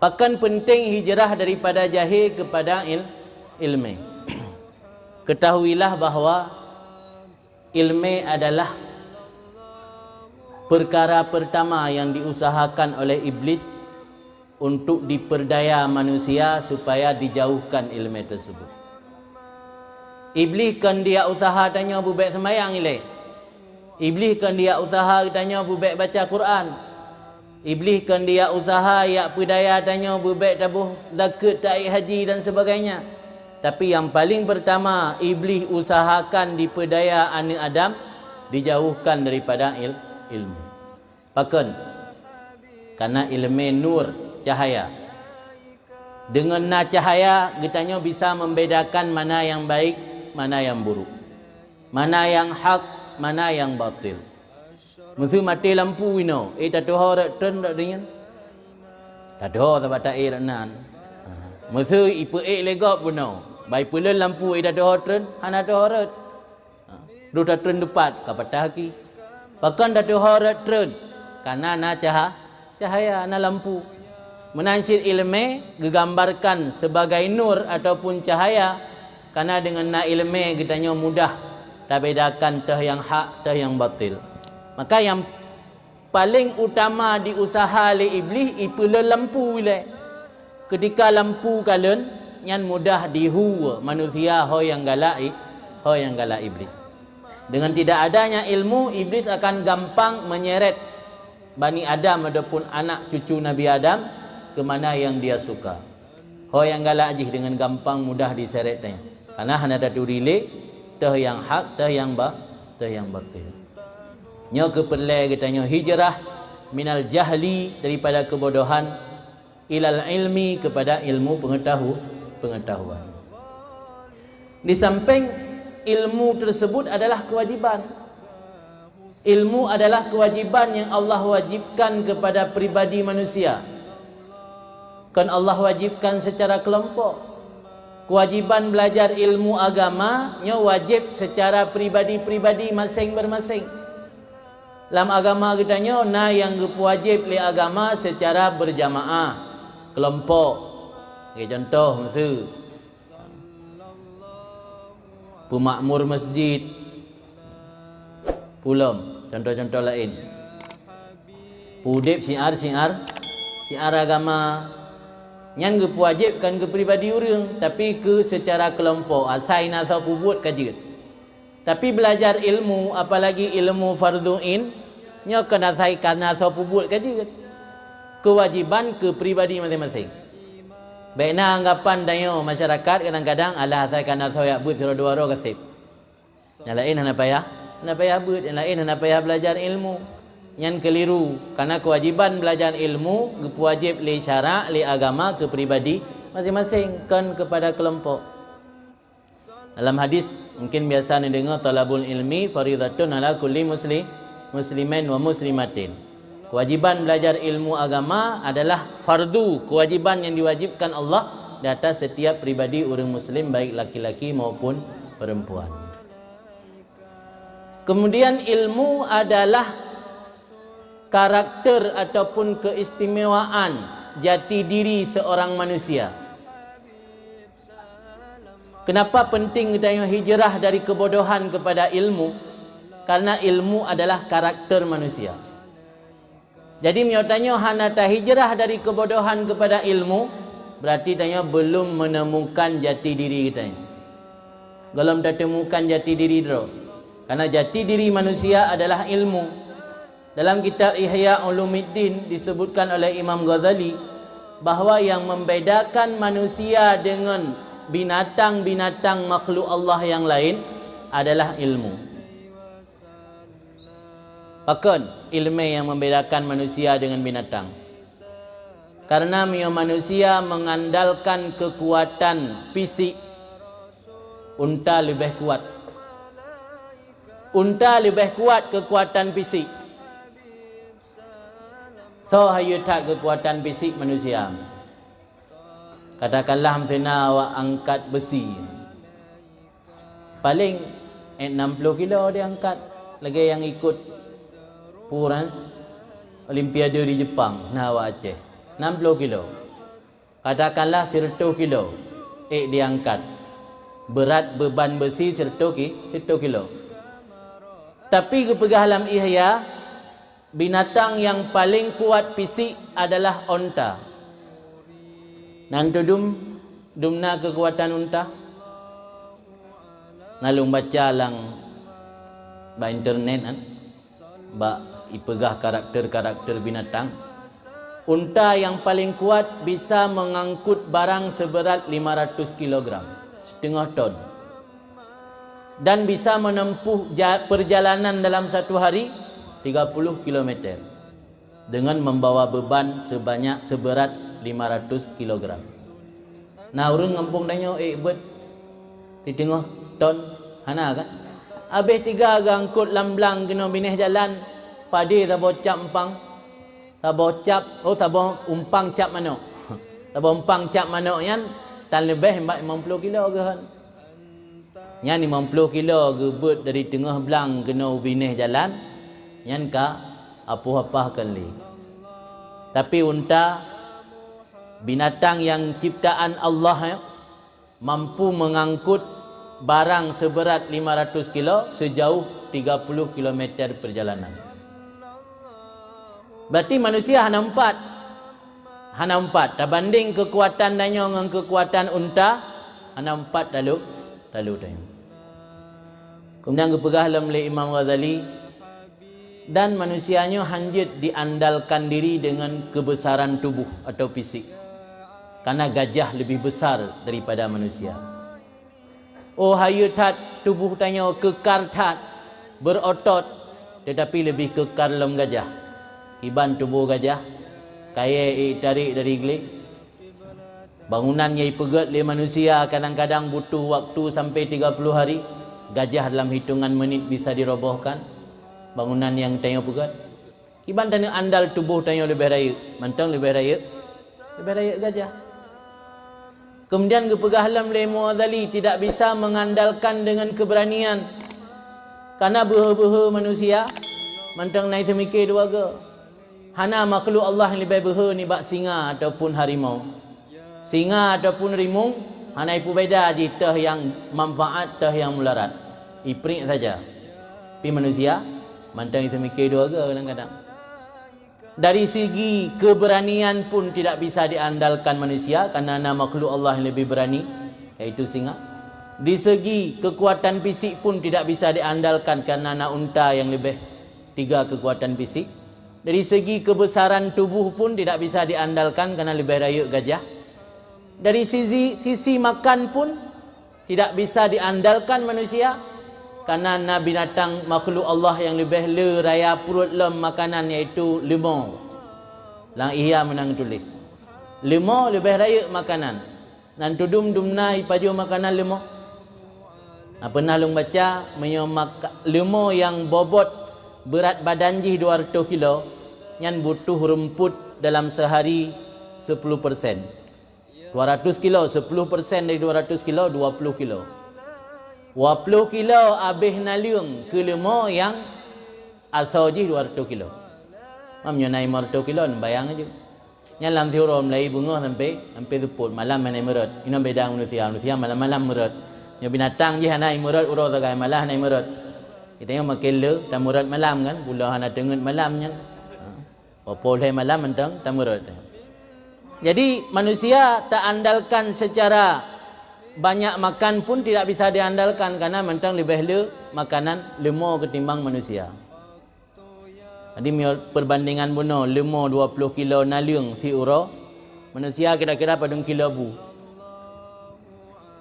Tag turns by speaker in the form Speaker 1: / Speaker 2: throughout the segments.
Speaker 1: Pakan penting hijrah daripada jahil kepada ilmu. Ketahuilah bahawa ilmu adalah perkara pertama yang diusahakan oleh iblis untuk diperdaya manusia supaya dijauhkan ilmu tersebut. Iblis kan dia usaha tanya bubek semayang ile. Iblis kan dia usaha tanya bubek baca Quran. Iblis kan dia usaha yak perdaya tanya bubek tabuh zakat, taik haji dan sebagainya. Tapi yang paling pertama iblis usahakan diperdaya anak Adam dijauhkan daripada ilmu. Pakan karena ilmu nur, cahaya. Dengan cahaya kitanya bisa membedakan mana yang baik, mana yang buruk, mana yang hak, mana yang batil. Musuh mati lampu ino, tak tahu rak tren tak dengan, tak tahu tak baca nan. Musuh ipu legap puno, baik pula lampu tak tahu tren, hana tahu rak. Du tak tren depat, kapatah ki. Bahkan tak tahu rak tren, karena na cahaya, na lampu. Menansir ilmu digambarkan sebagai nur ataupun cahaya, karena dengan na ilmu kitanya mudah tak bedakan tah yang hak, tah yang batil. Maka yang paling utama diusaha oleh iblis itulah lampu wilayah. Ketika lampu kalen yang mudah dihu manusia ho yang galak iblis. Dengan tidak adanya ilmu, iblis akan gampang menyeret Bani Adam ataupun anak cucu Nabi Adam ke mana yang dia suka. Ho yang galak ajih dengan gampang mudah diseretnya. Karena hanya ada relate tah yang hak, tah yang batil. Nya keperle katanya hijrah minal jahli daripada kebodohan ilal ilmi kepada ilmu pengetahuan. Di samping ilmu tersebut adalah kewajiban. Ilmu adalah kewajiban yang Allah wajibkan kepada pribadi manusia. Kan Allah wajibkan secara kelompok. Kewajiban belajar ilmu agama nya wajib secara pribadi-pribadi masing-masing. Dalam agama kitanya na yang wajib li agama secara berjamaah, kelompok. Contoh mesti pemakmur masjid, pulam, contoh-contoh lain. Pudip siar agama. Yang wajibkan ke pribadi orang, tapi ke secara kelompok, asain atau pubut kajian. Tapi belajar ilmu, apalagi ilmu fardu'in, nya kena saikan atau pubut kajian. Kewajiban ke pribadi masing-masing. Baiklah anggapan dayo masyarakat kadang-kadang alah saikan atau ya but suruh dua orang kasih. Yang lain hana payah but, yang lain hana payah belajar ilmu. Yang keliru, karena kewajiban belajar ilmu wajib li syarak, li agama ke pribadi masing-masing, kan kepada kelompok. Dalam hadis mungkin biasa ni dengar talabul ilmi faridatun ala kulli muslimin wa muslimatin. Kewajiban belajar ilmu agama adalah fardu, kewajiban yang diwajibkan Allah di atas setiap pribadi orang muslim, baik laki-laki maupun perempuan. Kemudian ilmu adalah karakter ataupun keistimewaan jati diri seorang manusia. Kenapa penting kita hijrah dari kebodohan kepada ilmu? Karena ilmu adalah karakter manusia. Jadi miotanya hana ta hijrah dari kebodohan kepada ilmu, berarti tanya belum menemukan jati diri kita. Belum temukan jati diri dulu. Karena jati diri manusia adalah ilmu. Dalam kitab Ihya Ulumuddin disebutkan oleh Imam Ghazali bahawa yang membedakan manusia dengan binatang-binatang makhluk Allah yang lain adalah ilmu. Bahkan ilmu yang membedakan manusia dengan binatang. Karena manusia mengandalkan kekuatan fisik, unta lebih kuat. Unta lebih kuat kekuatan fisik. So hayu tak kekuatan fisik manusia. Katakanlah hamsena awak angkat besi. Paling 60 kilo dia angkat. Lagi yang ikut Olimpiade di Jepang, nah awak Aceh. 60 kilo. Katakanlah 100 kilo diangkat. Berat beban besi 100 kilo. Tapi kepegah alam ihya, binatang yang paling kuat fisik adalah unta. Nanti dumna kekuatan unta. Nalung baca lang ba internet kan, ba ipegah karakter binatang. Unta yang paling kuat bisa mengangkut barang seberat 500 kg, setengah ton. Dan bisa menempuh perjalanan dalam satu hari 30 km dengan membawa beban seberat 500 kg. Nah, orang kampung tanya, bet di tengah ton hana kan? Habis 3 gangkut lamblang kena bineh jalan, padi tabo cap empang. Tabo cap, tabo umpang cap manok. Tabo umpang cap manok yan tan lebih 50 kilo ke han. Yan 50 kilo gebut dari tengah belang kena bineh jalan. Yan ka apa-apa kali. Tapi unta, binatang yang ciptaan Allah, mampu mengangkut barang seberat 500 kilo sejauh 30 km perjalanan. Berarti manusia hana empat. Tak banding kekuatan danyo dengan kekuatan unta, hana empat lalu danyo. Kemudian kepegah oleh Imam Ghazali, dan manusianya hanya diandalkan diri dengan kebesaran tubuh atau fisik. Karena gajah lebih besar daripada manusia. Oh hayu tat tubuh tanya kekar tat, berotot, tetapi lebih kekar dalam gajah. Iban tubuh gajah kaya tarik dari gelik. Bangunan yang pegat oleh manusia kadang-kadang butuh waktu sampai 30 hari. Gajah dalam hitungan menit bisa dirobohkan bangunan yang tanya pegat. Iban tanya andal tubuh tanya lebih raya, mantang lebih raya gajah. Kemudian kepegah alam oleh Mu'adzali tidak bisa mengandalkan dengan keberanian. Karena beha-beha manusia mantang naik semikir dua ke. Hana makhluk Allah yang lebih beha ni bak singa ataupun harimau. Singa ataupun rimung, hana ipu beda je teh yang manfaat, teh yang mularat. Iprik saja. Tapi manusia mantang itu mikir dua ke kadang-kadang. Dari segi keberanian pun tidak bisa diandalkan manusia karena makhluk Allah yang lebih berani, iaitu singa. Di segi kekuatan fisik pun tidak bisa diandalkan karena unta yang lebih 3 kekuatan fisik. Dari segi kebesaran tubuh pun tidak bisa diandalkan karena lebih raya gajah. Dari sisi makan pun tidak bisa diandalkan manusia karena binatang makhluk Allah yang lebih le raya perut lem makanan iaitu lemau. Lang ihya menang tulis. Lemau lebih raya makanan. Dan tudum dumna ipaju makanan lemau. Pernah lung baca lemau yang bobot berat badan jih 200 kilo yang butuh rumput dalam sehari 10%. 200 kilo 10% dari 200 kilo 20 kilo. 20 kilo habis naliung ke lemau yang asal jih 200 kilo. Mamnya naik 200 kilo bayang aja. Yang lam thiurom lai bunga sampai teput malam naik merut. Ini beda manusia malam-malam merut. Yang binatang jih naik merut urut tagai malah naik merut. Kita yang makin le, tak murat malam kan, pula hana tengut malamnya. Popol malam mentang, tak murat. Jadi manusia tak andalkan secara banyak makan pun tidak bisa diandalkan karena mentang lebih le makanan lemau ketimbang manusia. Jadi perbandingan bunuh lemau 20 kilo naliung si uro, manusia kira-kira padung kilo bu.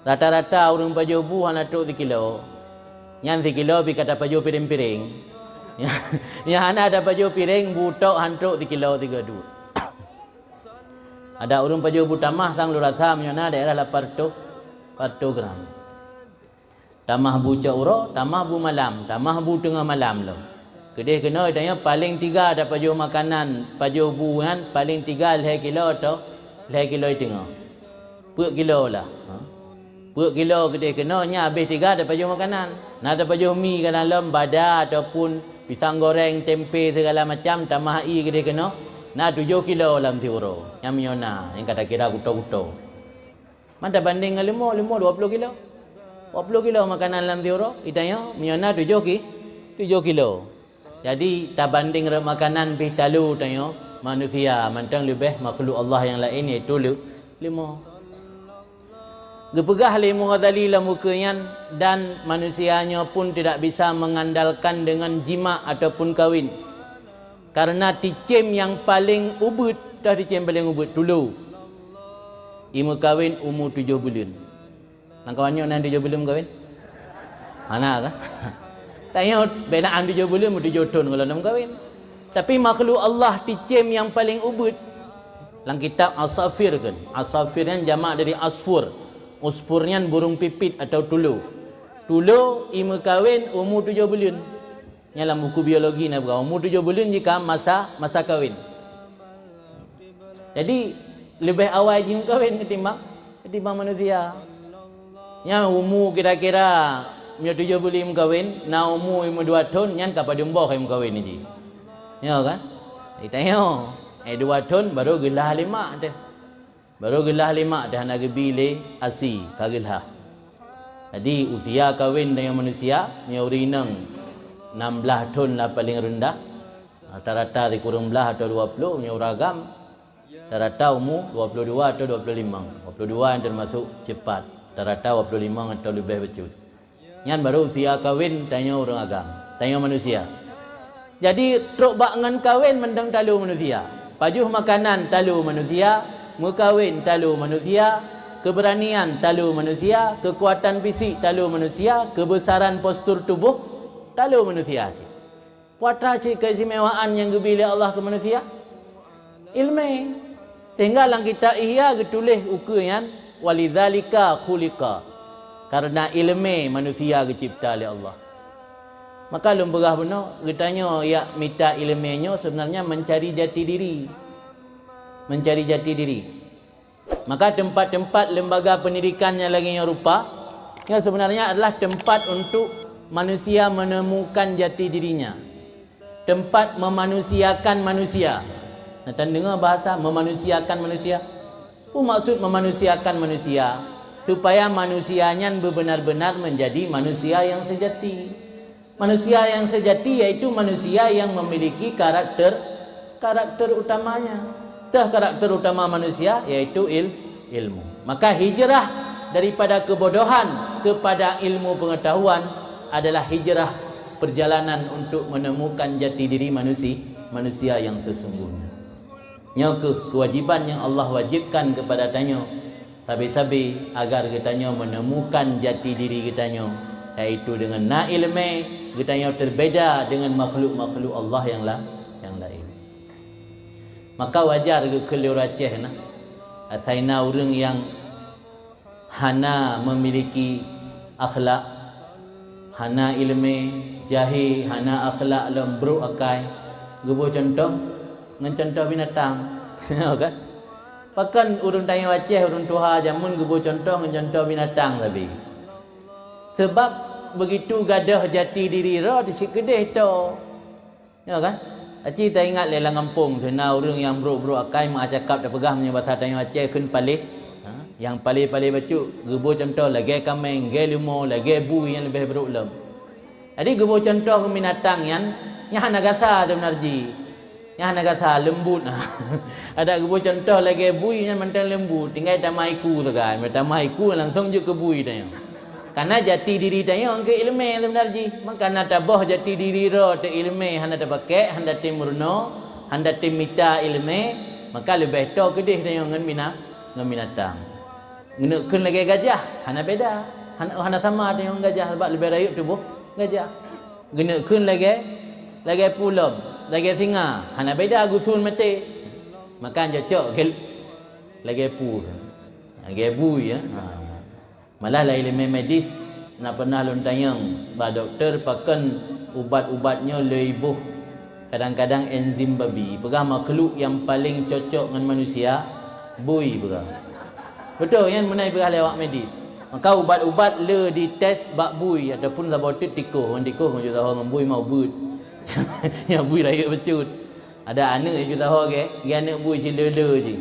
Speaker 1: Rata-rata orang baju bu hana tu 3 kilo. Yang 3 kilo bi kata baju piring-piring. Yang hana ada baju piring butok hantuk 3 kilo 32. Ada urung baju butamah tang lu rasa menyana daerah 8 gram. Tamah bu cauro, tamah bu malam, tamah bu tengah malam lo. Kedai kena tanya paling 3 ada baju makanan, baju buan paling 3 2 kilo atau 2 kilo tengah. Puk kilo lah. Puk kilo kedai kena nya habis 3 ada baju makanan. Nak ada baju mi ke dalam bada ataupun pisang goreng, tempe segala macam tambah i kedai kena Na 7 kilo dalam tiuro. Yang miona, yang kata kira kuto-kuto. Mana banding dengan 20 kilo. 20 kilo makanan dalam tiuro. Itanya miona 7 kilo. Jadi tak banding makanan bih talu tanya manusia mantang lebih makhluk Allah yang lain iaitu 5. Gepegah limu Ghazali lah mukanya dan manusianya pun tidak bisa mengandalkan dengan jima ataupun kahwin. Karena ticim yang paling ubud, dah ticim paling ubud dulu. Imu kahwin umur 7 bulan. Langkawannya nan 7 bulan kahwin? Mana kah? Tanya benaan 7 bulan umur 7 tahun kalau nak kahwin. Tapi makhluk Allah ticim yang paling ubud. Dalam kitab Asafir kan. Asafir yang jamak dari asfur. Uspurnya burung pipit atau tulu. Tulu imu kahwin umur 7 bulan. Yang dalam buku biologi nak berapa? Umur 7 bulan jika masa kahwin. Jadi lebih awal jim kahwin ketimbang manusia. Yang umur kira-kira 7 bulan kahwin, na umur 2 tahun yang kapan jumbo kahwin ni. Ya kan? Ditanya, 2 tahun baru gelah 5 dah. Baru gelah 5 dah nak bile asi kagelah. Jadi usia kahwin dengan manusia nyaurinang 16 tahun lah paling rendah. Rata-rata di kurang belah atau 20 nyauragam. Rata-rata umur 22 atau 25. 22 yang termasuk cepat. Rata-rata 25 atau lebih becut. Yang baru usia kahwin tanya orang agam, tanya manusia. Jadi truk bak ngan kahwin mendang talu manusia. Pajuh makanan talu manusia. Mukawin talu manusia, keberanian talu manusia, kekuatan fisik talu manusia, kebesaran postur tubuh talu manusia. Puatra cik keistimewaan yang diberi Allah ke manusia? Ilmu. Sehingga dalam kitab Ihya ditulis ukuran walidzalika khuliqa. Karena ilmu manusia dicipta oleh Allah. Maka lumberah benar, ditanya ya minta ilmunya sebenarnya mencari jati diri. Mencari jati diri. Maka tempat-tempat lembaga pendidikan yang lainnya rupa yang sebenarnya adalah tempat untuk manusia menemukan jati dirinya. Tempat memanusiakan manusia. Nak dengar bahasa memanusiakan manusia? Maksud memanusiakan manusia supaya manusianya benar-benar menjadi manusia yang sejati. Manusia yang sejati yaitu manusia yang memiliki karakter utamanya. Karakter utama manusia yaitu ilmu. Maka hijrah daripada kebodohan kepada ilmu pengetahuan adalah hijrah perjalanan untuk menemukan jati diri manusia yang sesungguhnya. Yang kewajiban yang Allah wajibkan kepada tanya sabi-sabi agar kitanya menemukan jati diri kitanya yaitu dengan na ilmu kitanya terbeza dengan makhluk-makhluk Allah yang lain. Maka wajar ke keliru Aceh nah. Asaina orang yang hana memiliki akhlak, hana ilmu, jahil, hana akhlak lembruk akai. Gebu contoh ngan contoh binatang. Kan? Pakan urun tanya Aceh urun tuha jamun gebu contoh ngan contoh binatang tapi. Sebab begitu gadah jati diri ra di kedeh tu. Ya kan? Acik tak ingat lelang kampung sana orang yang bro akai mak cakap dah pegang punya bahasa tanya Aceh kun palih. Yang palih bacu gebu contoh lagi kameng, lagi limo, lagi bu yang lebih berulam. Jadi gebu contoh binatang yang nagasa tu benarji. Yang nagasa lembut. Ada gebu contoh lagi bu yang mentang lembut, tinggal tamaiku tu kan. Tamaiku langsung je ke bui tanya. Karena jati diri tanya ke ilmu sebenarnya. Maka nak tabah jati diri ro te ilmu handa pakai, handa timurno, handa timita ilmu, maka lebih to kedih tanya ngan binatang. Ngenukun lagi gajah, handa beda. Handa sama tanya gajah sebab lebih rayuk tubuh gajah. Ngenukun lagi pulom, lagi singa, handa beda gusun mati. Maka cocok lagi pu. Lagi bu ya. Malah lah ilmu medis nak pernah lun tayang bah doktor pakan ubat-ubatnya leibuh kadang-kadang enzim babi begah makhluk yang paling cocok dengan manusia bui begah betul kan menai begah lewat medis maka ubat-ubat le dites bak bui ataupun laboratorium tikuh orang tikuh juga tahu dengan bui mau but yang bui layak becut Ada anak je tahu ke, dia anak bui je lele je.